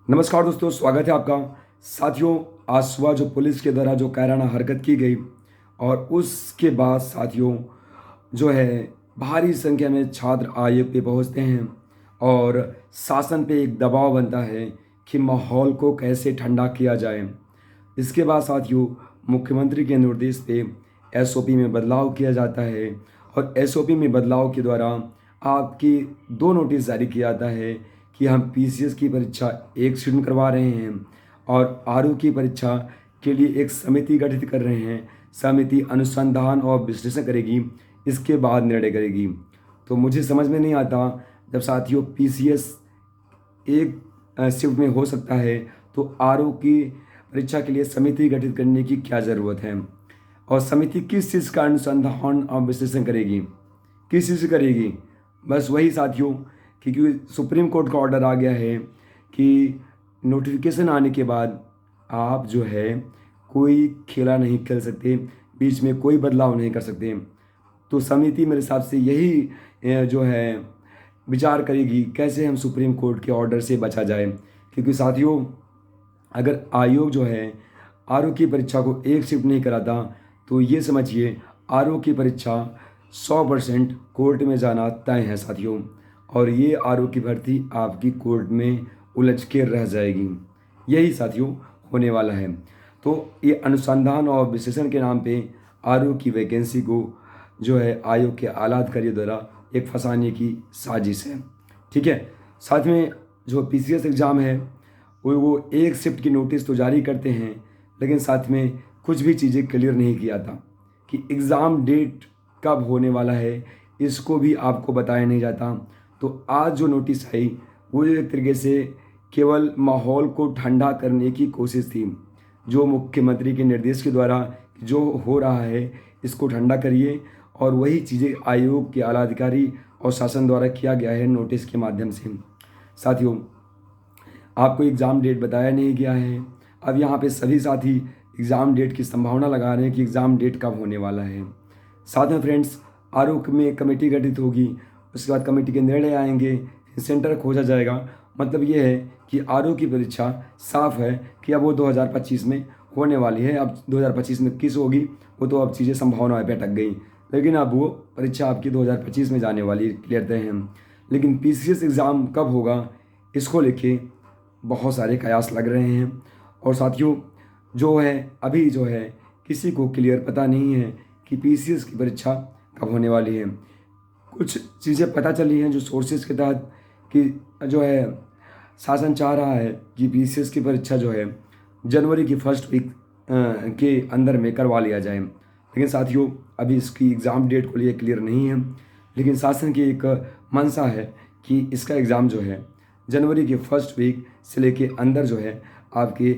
नमस्कार दोस्तों, स्वागत है आपका। साथियों, आज सुबह जो पुलिस के द्वारा जो कायराना हरकत की गई और उसके बाद साथियों जो है भारी संख्या में छात्र आयोग पे पहुंचते हैं और शासन पे एक दबाव बनता है कि माहौल को कैसे ठंडा किया जाए। इसके बाद साथियों मुख्यमंत्री के निर्देश पे एसओपी में बदलाव किया जाता है और एसओपी में बदलाव के द्वारा आपकी दो नोटिस जारी किया जाता है कि हम पीसीएस की परीक्षा एक शिफ्ट में करवा रहे हैं और आरओ की परीक्षा के लिए एक समिति गठित कर रहे हैं। समिति अनुसंधान और विश्लेषण करेगी, इसके बाद निर्णय करेगी। तो मुझे समझ में नहीं आता, जब साथियों पीसीएस एक शिफ्ट में हो सकता है तो आरओ की परीक्षा के लिए समिति गठित करने की क्या ज़रूरत है। और समिति किस चीज़ का अनुसंधान और विश्लेषण करेगी, किस चीज़ से करेगी? बस वही साथियों, क्योंकि सुप्रीम कोर्ट का ऑर्डर आ गया है कि नोटिफिकेशन आने के बाद आप जो है कोई खेला नहीं खेल सकते, बीच में कोई बदलाव नहीं कर सकते। तो समिति मेरे हिसाब से यही जो है विचार करेगी कैसे हम सुप्रीम कोर्ट के ऑर्डर से बचा जाए। क्योंकि साथियों अगर आयोग जो है आरओ की परीक्षा को एक शिफ्ट नहीं कराता तो ये समझिए आरओ की परीक्षा 100% कोर्ट में जाना तय है साथियों। और ये आरओ की भर्ती आपकी कोर्ट में उलझ के रह जाएगी। यही साथियों होने वाला है। तो ये अनुसंधान और विश्लेषण के नाम पे आरओ की वैकेंसी को जो है आयोग के आला अधिकारियों द्वारा एक फंसाने की साजिश है। ठीक है। साथ में जो पीसीएस एग्ज़ाम है वो एक शिफ्ट की नोटिस तो जारी करते हैं, लेकिन साथ में कुछ भी चीज़ें क्लियर नहीं किया था कि एग्ज़ाम डेट कब होने वाला है, इसको भी आपको बताया नहीं जाता। तो आज जो नोटिस आई वो एक तरीके से केवल माहौल को ठंडा करने की कोशिश थी। जो मुख्यमंत्री के निर्देश के द्वारा जो हो रहा है इसको ठंडा करिए, और वही चीज़ें आयोग के आला अधिकारी और शासन द्वारा किया गया है नोटिस के माध्यम से। साथियों आपको एग्ज़ाम डेट बताया नहीं गया है। अब यहाँ पे सभी साथी एग्ज़ाम डेट की संभावना लगा रहे हैं कि एग्ज़ाम डेट कब होने वाला है। साथ में फ्रेंड्स आरओ में कमेटी गठित होगी, उसके बाद कमेटी के निर्णय आएंगे, फिर सेंटर खोजा जाएगा। मतलब ये है कि आरओ की परीक्षा साफ है कि अब वो 2025 में होने वाली है। अब 2025 में किस होगी वो तो अब चीज़ें संभावनाएं पे अटक गई, लेकिन अब वो परीक्षा आपकी 2025 में जाने वाली क्लियर तय है। लेकिन पीसीएस एग्ज़ाम कब होगा इसको लेके बहुत सारे कयास लग रहे हैं। और साथियों जो है अभी जो है किसी को क्लियर पता नहीं है कि पीसीएस की परीक्षा कब होने वाली है। कुछ चीज़ें पता चली हैं जो सोर्सेज के तहत कि जो है शासन चाह रहा है कि पीसीएस की परीक्षा जो है जनवरी की फर्स्ट वीक के अंदर में करवा लिया जाए। लेकिन साथियों अभी इसकी एग्ज़ाम डेट को लिए क्लियर नहीं है, लेकिन शासन की एक मंशा है कि इसका एग्ज़ाम जो है जनवरी के फर्स्ट वीक से लेके अंदर जो है आपके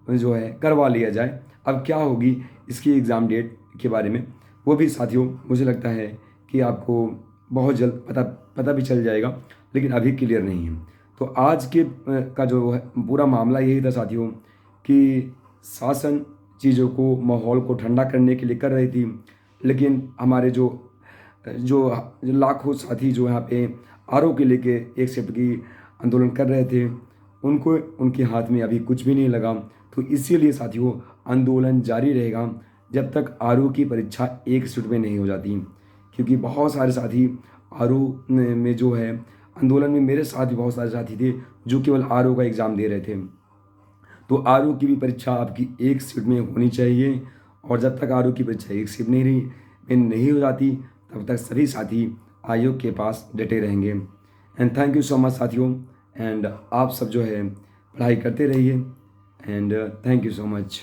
जो है करवा लिया जाए। अब क्या होगी इसकी एग्ज़ाम डेट के बारे में वो भी साथियों मुझे लगता है कि आपको बहुत जल्द पता भी चल जाएगा, लेकिन अभी क्लियर नहीं है। तो आज के का जो है पूरा मामला यही था साथियों कि शासन चीज़ों को माहौल को ठंडा करने के लिए कर रही थी, लेकिन हमारे जो जो लाखों साथी जो यहाँ पे आरओ के लेके एक शिफ्ट की आंदोलन कर रहे थे उनको उनके हाथ में अभी कुछ भी नहीं लगा। तो इसीलिए साथियों आंदोलन जारी रहेगा जब तक आरओ की परीक्षा एक शिफ्ट में नहीं हो जाती। क्योंकि बहुत सारे साथी आरओ में जो है आंदोलन में मेरे साथ भी बहुत सारे साथी थे जो केवल आरओ का एग्ज़ाम दे रहे थे। तो आरओ की भी परीक्षा आपकी एक शिफ्ट में होनी चाहिए, और जब तक आरओ की परीक्षा एक शिफ्ट नहीं हो जाती तब तक सभी साथी आयोग के पास डटे रहेंगे। And thank you so much साथियों। एंड आप सब जो है पढ़ाई करते रहिए। And thank you so much.